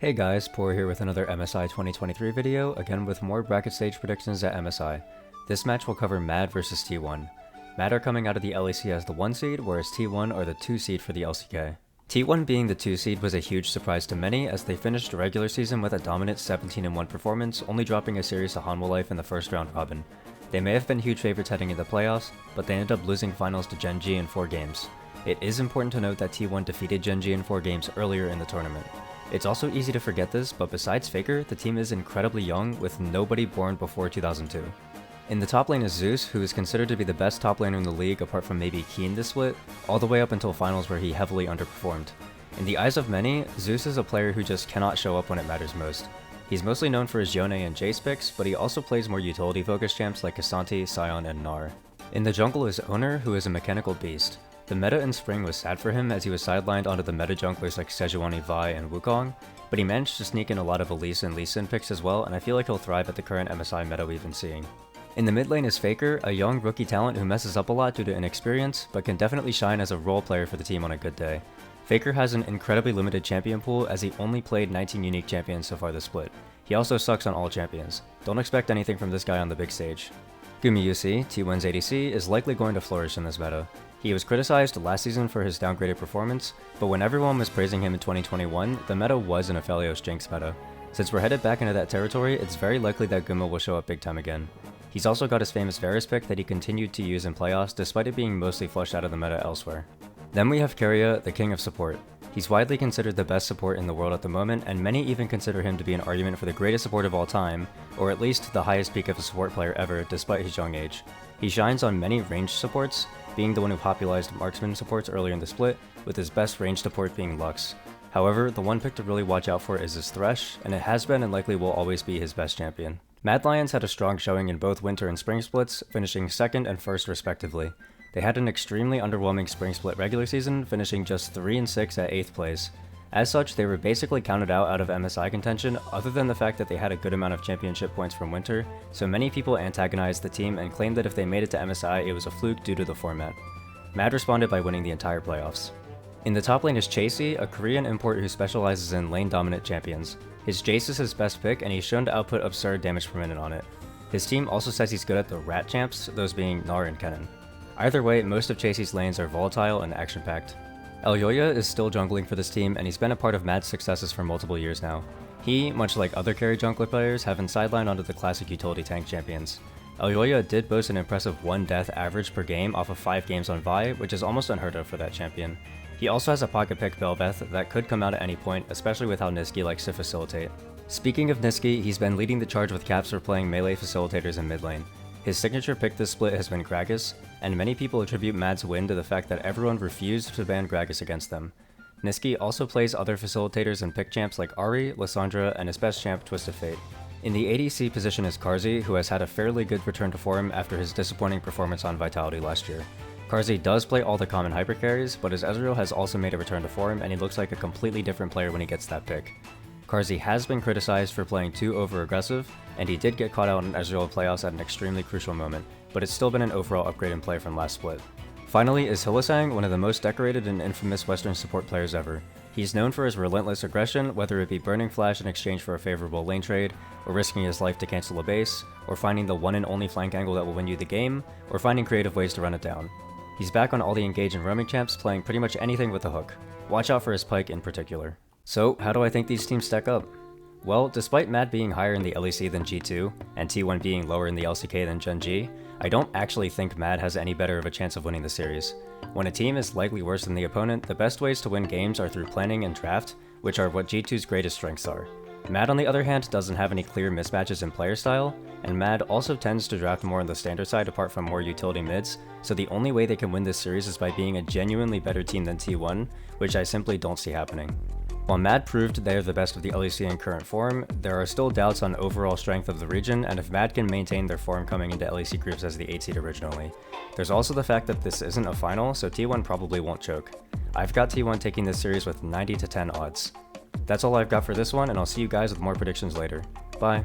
Hey guys, Poro here with another MSI 2023 video, again with more bracket stage predictions at MSI. This match will cover Mad versus T1. Mad are coming out of the LEC as the 1 seed, whereas T1 are the 2 seed for the LCK. T1 being the 2 seed was a huge surprise to many as they finished the regular season with a dominant 17-1 performance, only dropping a series to Hanwha Life in the first round robin. They may have been huge favorites heading into the playoffs, but they ended up losing finals to Gen G in 4 games. It is important to note that T1 defeated Gen G in 4 games earlier in the tournament. It's also easy to forget this, but besides Faker, the team is incredibly young, with nobody born before 2002. In the top lane is Zeus, who is considered to be the best top laner in the league apart from maybe Keen this split, all the way up until finals where he heavily underperformed. In the eyes of many, Zeus is a player who just cannot show up when it matters most. He's mostly known for his Yone and Jace picks, but he also plays more utility-focused champs like K'Sante, Sion, and Gnar. In the jungle is Owner, who is a mechanical beast. The meta in spring was sad for him as he was sidelined onto the meta junglers like Sejuani, Vi, and Wukong, but he managed to sneak in a lot of Elise and Lee Sin picks as well, and I feel like he'll thrive at the current MSI meta we've been seeing. In the mid lane is Faker, a young rookie talent who messes up a lot due to inexperience, but can definitely shine as a role player for the team on a good day. Faker has an incredibly limited champion pool as he only played 19 unique champions so far this split. He also sucks on all champions. Don't expect anything from this guy on the big stage. Gumayusi, T1's ADC, is likely going to flourish in this meta. He was criticized last season for his downgraded performance, but when everyone was praising him in 2021, the meta was an Aphelios Jinx meta. Since we're headed back into that territory, it's very likely that Guma will show up big time again. He's also got his famous Varus pick that he continued to use in playoffs despite it being mostly flushed out of the meta elsewhere. Then we have Keria, the king of support. He's widely considered the best support in the world at the moment, and many even consider him to be an argument for the greatest support of all time, or at least the highest peak of a support player ever despite his young age. He shines on many ranged supports, being the one who popularized marksman supports earlier in the split, with his best ranged support being Lux. However, the one pick to really watch out for is his Thresh, and it has been and likely will always be his best champion. Mad Lions had a strong showing in both winter and spring splits, finishing 2nd and 1st respectively. They had an extremely underwhelming spring split regular season, finishing just 3 and 6 at 8th place. As such, they were basically counted out of MSI contention other than the fact that they had a good amount of championship points from winter, so many people antagonized the team and claimed that if they made it to MSI it was a fluke due to the format. Mad responded by winning the entire playoffs. In the top lane is Chasey, a Korean import who specializes in lane dominant champions. His Jace is his best pick and he's shown to output absurd damage per minute on it. His team also says he's good at the rat champs, those being Gnar and Kennen. Either way, most of Chasey's lanes are volatile and action-packed. Elyoya is still jungling for this team and he's been a part of Mad's successes for multiple years now. He, much like other carry jungler players, have been sidelined onto the classic utility tank champions. Elyoya did boast an impressive 1 death average per game off of 5 games on Vi, which is almost unheard of for that champion. He also has a pocket pick Bel'Veth that could come out at any point, especially with how Niski likes to facilitate. Speaking of Niski, he's been leading the charge with caps for playing melee facilitators in mid lane. His signature pick this split has been Gragas, and many people attribute Mad's win to the fact that everyone refused to ban Gragas against them. Niski also plays other facilitators and pick champs like Ahri, Lissandra, and his best champ Twisted Fate. In the ADC position is Carzzy, who has had a fairly good return to form after his disappointing performance on Vitality last year. Carzzy does play all the common hyper carries, but his Ezreal has also made a return to form and he looks like a completely different player when he gets that pick. Carzzy has been criticized for playing too over-aggressive, and he did get caught out in Ezreal playoffs at an extremely crucial moment, but it's still been an overall upgrade in play from last split. Finally is Hylissang, one of the most decorated and infamous Western support players ever. He's known for his relentless aggression, whether it be burning flash in exchange for a favorable lane trade, or risking his life to cancel a base, or finding the one and only flank angle that will win you the game, or finding creative ways to run it down. He's back on all the engage and roaming champs, playing pretty much anything with a hook. Watch out for his Pyke in particular. So, how do I think these teams stack up? Well, despite Mad being higher in the LEC than G2, and T1 being lower in the LCK than Gen G, I don't actually think Mad has any better of a chance of winning the series. When a team is likely worse than the opponent, the best ways to win games are through planning and draft, which are what G2's greatest strengths are. Mad on the other hand doesn't have any clear mismatches in player style, and Mad also tends to draft more on the standard side apart from more utility mids, so the only way they can win this series is by being a genuinely better team than T1, which I simply don't see happening. While Mad proved they are the best of the LEC in current form, there are still doubts on overall strength of the region and if Mad can maintain their form coming into LEC groups as the 8 seed originally. There's also the fact that this isn't a final, so T1 probably won't choke. I've got T1 taking this series with 90 to 10 odds. That's all I've got for this one, and I'll see you guys with more predictions later. Bye!